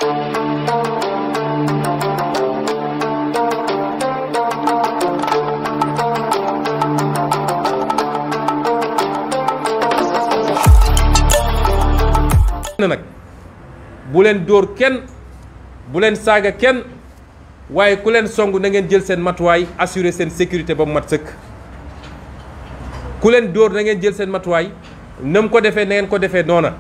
nag bu leen dóor kenn bu leen saaga kenn waaye ku leen song na ngeen jël seen matuwaay assurer seen sécurité ba mu mat sëkk ku leen dóor na ngeen jël seen matuwaay na mu ko defee na ngeen ko defee noona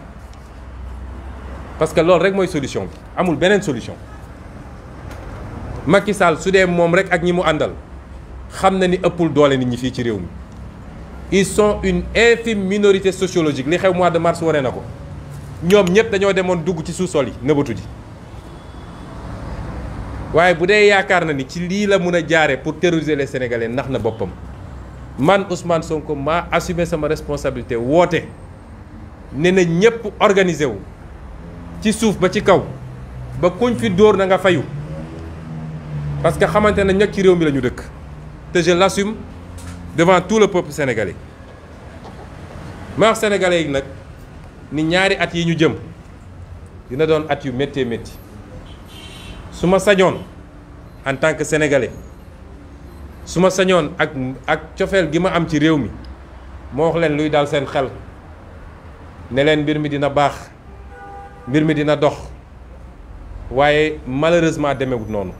parce que loolu rek mooy solution bi amul beneen solution. Macky Sall su dee moom rek ak ñi mu àndal xam na ni ëppul doole nit ñi fii ci réew mi ils sont une infime minorité sociologique li xew mois de mars wane na ko ñoom ñëpp dañoo demoon dugg ci sous-sol yi nëbatu ji waaye bu dee yaakaar na ni ci lii la mun a jaare pour terroriser les Sénégalais ndax na boppam. Man Ousmane Sonko maa assumé sama responsabilité woote ne na ñëpp organisé wu ci suuf ba ci kaw ba kuñ fi dóor na nga fayu parce que xamante na ñag ci réew mi la ñu dëkk te je l'assume devant tout le peuple sénégalais. ma wax sénégalais yi nag ni ñaari at yi ñu jëm dina doon at yu méttee métti su ma sañoon en tant que sénégalais. su ma sañoon ak cofeel gi ma am ci réew mi moo wax leen luy daal seen xel ne leen mbir mi dina baax mbir mi dina dox waaye malheureusement demewut noonu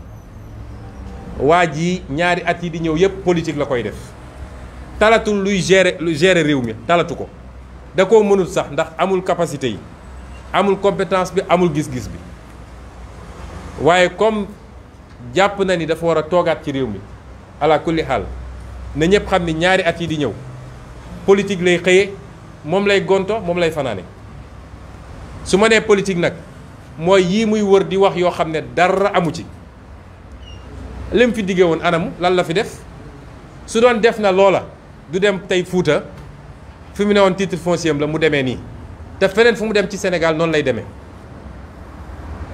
waa ji ñaari at yi di ñëw yépp politique la koy def talatul luy gérer réew mi talatu ko da koo mënul sax ndax amul capacité yi amul compétence bi amul gis-gis bi waaye comme jàpp na ni dafa war a toogaat ci réew mi ala kulli xaal na ñëpp xam ni ñaari at yi di ñëw politique lay xëye moom lay gonto moom lay fanaane su ma nee politique nag mooy yii muy wër di wax yoo xam ne dara amu ci lim fi diggee woon anamu lan la fi def su doon def na loola du dem tey Fuuta fi mu ne woon titre foncier la mu demee nii te feneen fu mu dem ci Sénégal noonu lay demee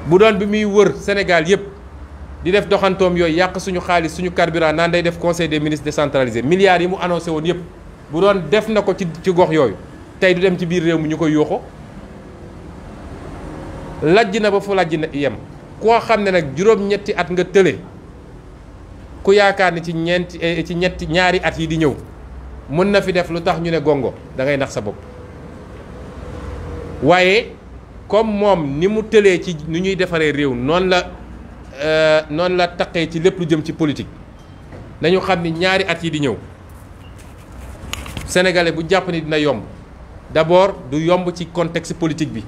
bu doon bi muy wër Sénégal yépp di def doxantoom yooyu yàq suñu xaalis suñu carburant naan day def conseil des ministres décentralisé milliards yi mu annoncé woon yépp bu doon def na ko ci gox yooyu tey du dem ci biir réew mi ñu koy yóoxo lajj na ba fu lajj na yem koo xam ne nag juróom-ñetti at nga tële ku yaakaar ni ci ñaari at yi di ñëw mën na fi def lu tax ñu ne gongo da ngay nax sa bopp waaye comme moom ni mu tëlee ci nu ñuy defaree réew noonu la taqee ci lépp lu jëm ci politique nañu xam ni ñaari at yi di ñëw sénégalais bu jàpp ni dina yomb d'abord du yomb ci contexte politique bi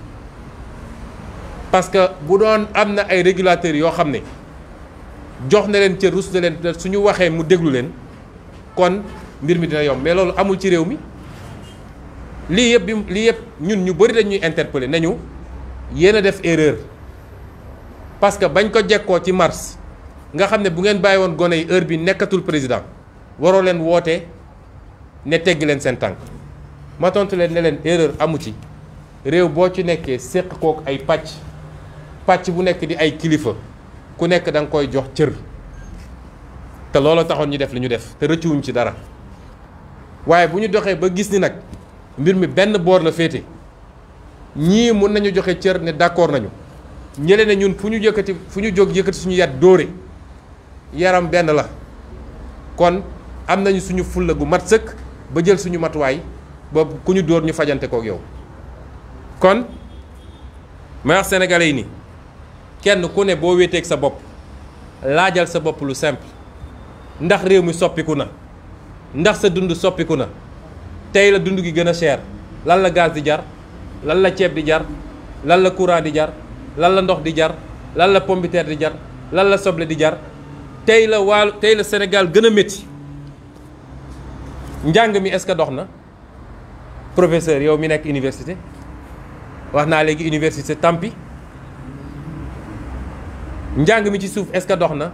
parce que bu doon am na ay régulateurs yoo xam ne jox na leen cër rus na leen suñu waxee mu déglu leen kon mbir mi dina yomb mais loolu amul ci réew mi lii yëpp ñun ñu bëri dañuy interpeller nañu yéen a def erreur parce que bañ ko jekkoo ci mars nga xam ne bu ngeen bàyyi woon gone yi heure bi nekkatul président waroo leen woote ne teggi leen seen tànk ma tontu leen ne leen erreur amu ci réew boo ci nekkee séq kook ay pàcc bu nekk di ay kilifa ku nekk da nga koy jox cër te loolu taxoon ñu def li ñu def te rëccuwuñ ci dara waaye bu ñu doxee ba gis ni nag mbir mi benn boor la féete ñii mun nañu joxe cër ne d'accord nañu ñële ne ñun fu ñu jóg yëkkati suñu yat dóore yaram benn la kon am nañu suñu fulla gu mat sëkk ba jël suñu matuwaay ba ku ñu dóor ñu fajante kook yow kon may wax sénégalais yi ni kenn ku ne boo wéeteeg sa bopp laajal sa bopp lu simple ndax réew mi soppiku na ndax sa dund soppiku na tey la dund gi gën a cher lan la gaz di jar lan la ceeb di jar lan la courant di jar lan la ndox di jar lan la pomme de terre di jar lan la soble di jar tey la Sénégal gën a métti njàng mi est-ce que dox na professeur yow mi nekk université wax naa léegi université Tampi njàng mi ci suuf est-ce que dox na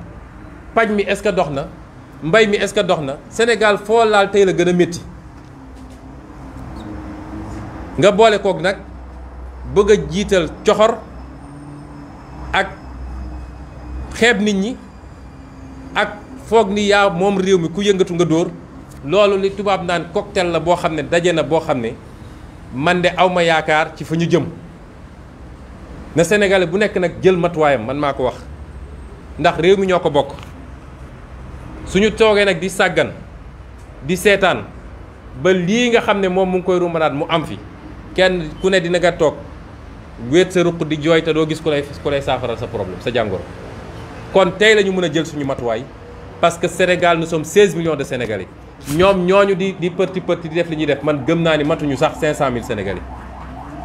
paj mi est-ce que dox na mbay mi est-ce que dox na Sénégal foo laal tey la gën a métti nga boole kook nag bëgg a jiital coxor ak xeeb nit ñi ak foog ni yaa moom réew mi ku yëngatu nga dóor loolu li tubaab naan cocktail la boo xam ne daje na boo xam ne man de awma yaakaar ci fa ñu jëm na sénégalais bu nekk nag jël matuwaayam, man maa ko wax ndax réew mi ñoo ko bokk suñu toogee nag di sàggan di seetaan ba lii nga xam ne moom mu ngi koy rumbanaat mu am fi kenn ku ne dina nga toog wéet sa ruq di jooy te doo gis ku lay saafaral sa problème sa jàngoro. kon tey la ñu mën a jël suñu matuwaay parce que Sénégal nous sommes 16 millions de Sénégalais ñoom ñooñu di përti di def li ñuy def man gëm naa ni matuñu sax 500 000 Sénégalais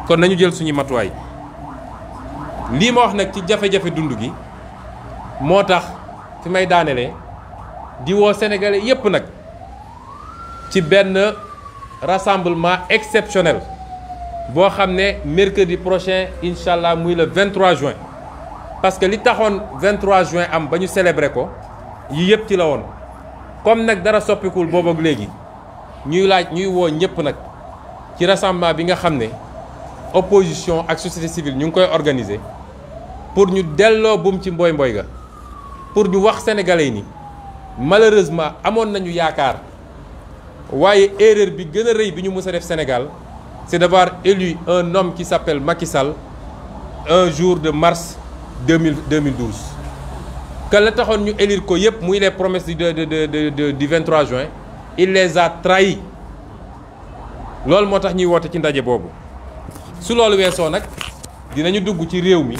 kon nañu jël suñu matuwaay. lii ma wax nag ci jafe-jafe dund gi moo tax fi may daanelee di woo sénégalais yépp nag ci benn rassemblement exceptionnel boo xam ne mercredi prochain incha allah muy le 23 juin parce que li taxoon 23 juin am ba ñu célébrer ko yi yëpp ci la woon comme nag dara soppikul boobu ak léegi ñuy woo ñëpp nag ci rassemblement bi nga xam ne opposition ak société civile ñu ngi koy organiser pour ñu delloo buum ci mboy ga pour ñu wax sénégalais yi ni malheureusement amoon nañu yaakaar waaye erreur bi gën a rëy bi ñu mës a def Sénégal c'est d'avoir élu un homme qui s'appelle Macky Sall un jour de mars 2012 que la taxoon ñu élire ko yëpp muy les promesses du 23 juin il les a trahis loolu moo tax ñuy woote ci ndaje boobu su loolu weesoo nag dinañu dugg ci réew mi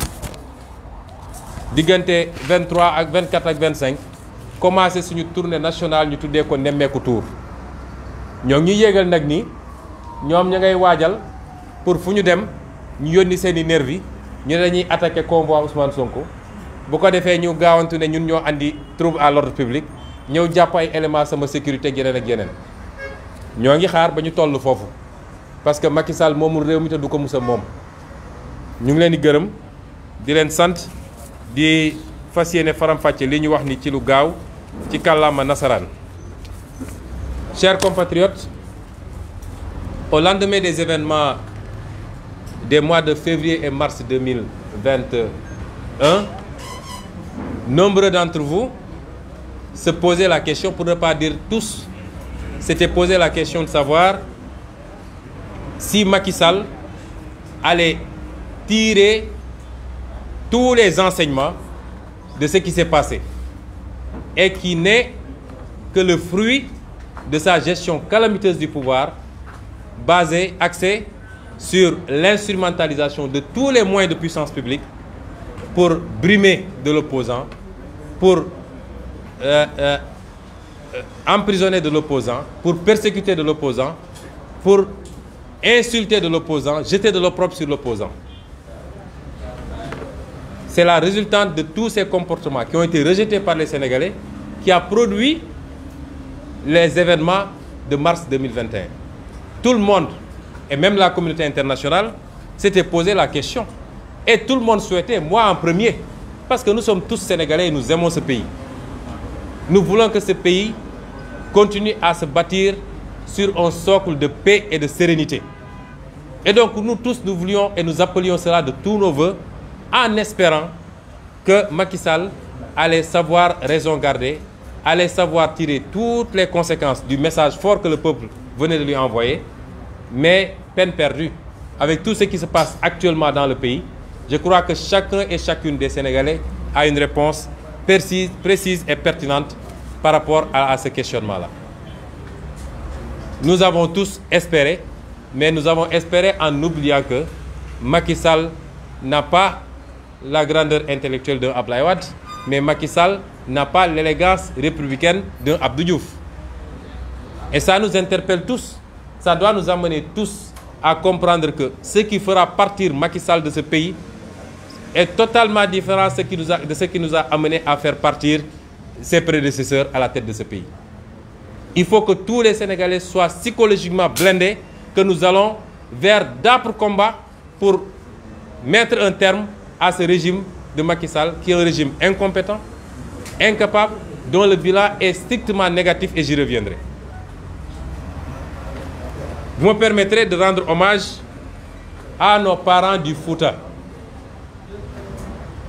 diggante 23 ak 24 ak 25 commencé suñu tournée nationale ñu tuddee ko nemmeeku tour ñoo ngi yéegal nag ni ñoom ña ngay waajal pour fu ñu dem ñu yónni seeni nervi ñu ne dañuy attaquer convoi Ousmane Sonko bu ko defee ñu gaawantu ne ñun ñoo andi trouble à l'ordre public ñëw jàpp ay éléments sama sécurité yeneen ak yeneen ñoo ngi xaar ba ñu toll foofu parce que Macky Sall moomul réew mi te du ko musa moom ñu ngi leen di gërëm di leen sant di fas yéene faram-fàcce li ñu wax ni ci lu gaaw ci kàllaama nasaraan. Chers compatriotes, au lendemain des événements des mois de février et mars 2021, nombreux d'entre vous se posaient la question, pour ne pas dire tous, s'étaient posé la question de savoir si Macky Sall allait tirer tous les enseignements de ce qui s'est passé et qui n'est que le fruit de sa gestion calamiteuse du pouvoir axée sur l'instrumentalisation de tous les moyens de puissance publique pour brimer de l'opposant, pour emprisonner de l'opposant, pour persécuter de l'opposant, pour insulter de l'opposant, jeter de l'opprobre sur l'opposant. C'est la résultante de tous ces comportements qui ont été rejetés par les Sénégalais qui a produit les événements de mars 2021. Tout le monde, et même la communauté internationale, s'était posé la question. Et tout le monde souhaitait, moi en premier, parce que nous sommes tous Sénégalais et nous aimons ce pays. Nous voulons que ce pays continue à se bâtir sur un socle de paix et de sérénité. Et donc nous tous, nous voulions et nous appelions cela de tous nos voeux, en espérant que Macky Sall allait savoir raison garder, allait savoir tirer toutes les conséquences du message fort que le peuple venait de lui envoyer. Mais peine perdue. Avec tout ce qui se passe actuellement dans le pays, je crois que chacun et chacune des Sénégalais a une réponse précise et pertinente par rapport à ce questionnement-là. Nous avons tous espéré, mais nous avons espéré en oubliant que Macky Sall n'a pas la grandeur intellectuelle d'un Abdoulaye Wade, mais Macky Sall n'a pas l'élégance républicaine d'un Abdou Diouf. Et ça nous interpelle tous. Ça doit nous amener tous à comprendre que ce qui fera partir Macky Sall de ce pays est totalement différent de ce qui nous a amené à faire partir ses prédécesseurs à la tête de ce pays. Il faut que tous les Sénégalais soient psychologiquement blindés, que nous allons vers d'âpres combats pour mettre un terme à ce régime de Macky Sall, qui est un régime incompétent, incapable, dont le bilan est strictement négatif, et j'y reviendrai. Vous me permettrez de rendre hommage à nos parents du Fouta.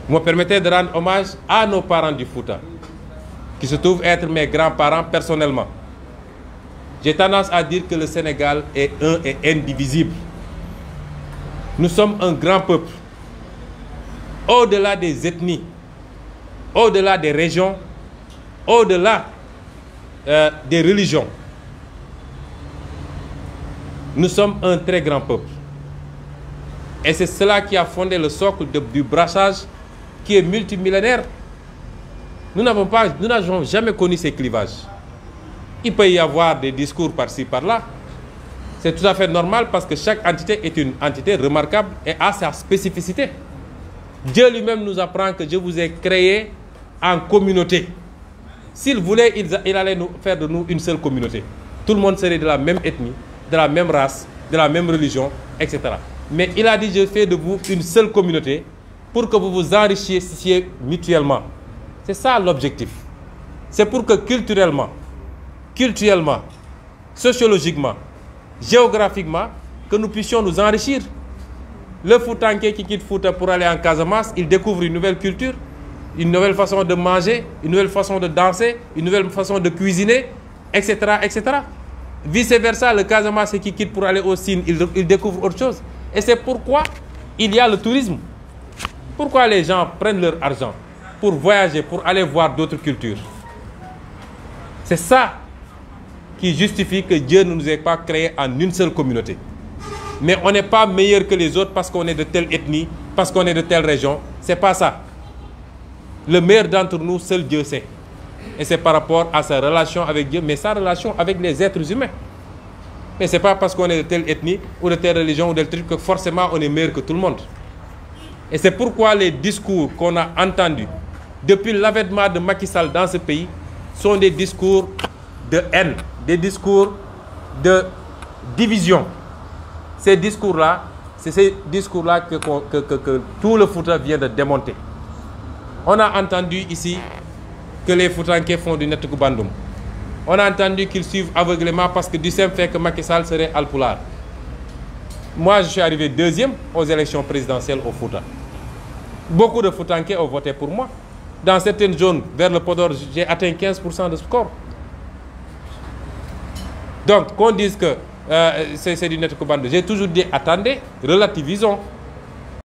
Vous me permettez de rendre hommage à nos parents du Fouta, qui se trouvent être mes grands-parents personnellement. J'ai tendance à dire que le Sénégal est un et indivisible. Nous sommes un grand peuple. au-delà des ethnies, au-delà des régions, au-delà des religions. Nous sommes un très grand peuple. Et c'est cela qui a fondé le socle du brassage qui est multimillénaire. Nous n'avons jamais connu ces clivages. Il peut y avoir des discours par-ci, par-là. C'est tout à fait normal parce que chaque entité est une entité remarquable et a sa spécificité. Dieu lui-même nous apprend que je vous ai créé en communauté. S'il voulait, il allait faire de nous une seule communauté. Tout le monde serait de la même ethnie, de la même race, de la même religion, etc. Mais il a dit, je fais de vous une seule communauté pour que vous vous enrichissiez mutuellement. C'est ça l'objectif. C'est pour que culturellement, sociologiquement, géographiquement, que nous puissions nous enrichir. Le Foutanké qui quitte Fouta pour aller en Casamance, il découvre une nouvelle culture, une nouvelle façon de manger, une nouvelle façon de danser, une nouvelle façon de cuisiner, etc., etc. Vice-versa, le Casamance qui quitte pour aller au Sine, il découvre autre chose. Et c'est pourquoi il y a le tourisme. Pourquoi les gens prennent leur argent pour voyager, pour aller voir d'autres cultures. C'est ça qui justifie que Dieu ne nous ait pas créés en une seule communauté. Mais on n'est pas meilleur que les autres parce qu'on est de telle ethnie, parce qu'on est de telle région. C'est pas ça. Le meilleur d'entre nous, seul Dieu sait. Et c'est par rapport à sa relation avec Dieu, mais sa relation avec les êtres humains. Mais ce n'est pas parce qu'on est de telle ethnie, ou de telle religion, ou de tel truc, que forcément on est meilleur que tout le monde. Et c'est pourquoi les discours qu'on a entendus depuis l'avènement de Macky Sall dans ce pays sont des discours de haine, des discours de division. Ces discours-là, c'est ces discours-là que tout le Fouta vient de démonter. On a entendu ici que les Foutanké font du Netekou Bandoum. On a entendu qu'ils suivent aveuglément parce que du simple fait que Macky Sall serait Alpulaar. Moi, je suis arrivé deuxième aux élections présidentielles au Fouta. Beaucoup de Foutanké ont voté pour moi. Dans certaines zones, vers le Podor, j'ai atteint 15% de score. Donc, qu'on dise que c'est du Netekou Bandoum, j'ai toujours dit, attendez, relativisons.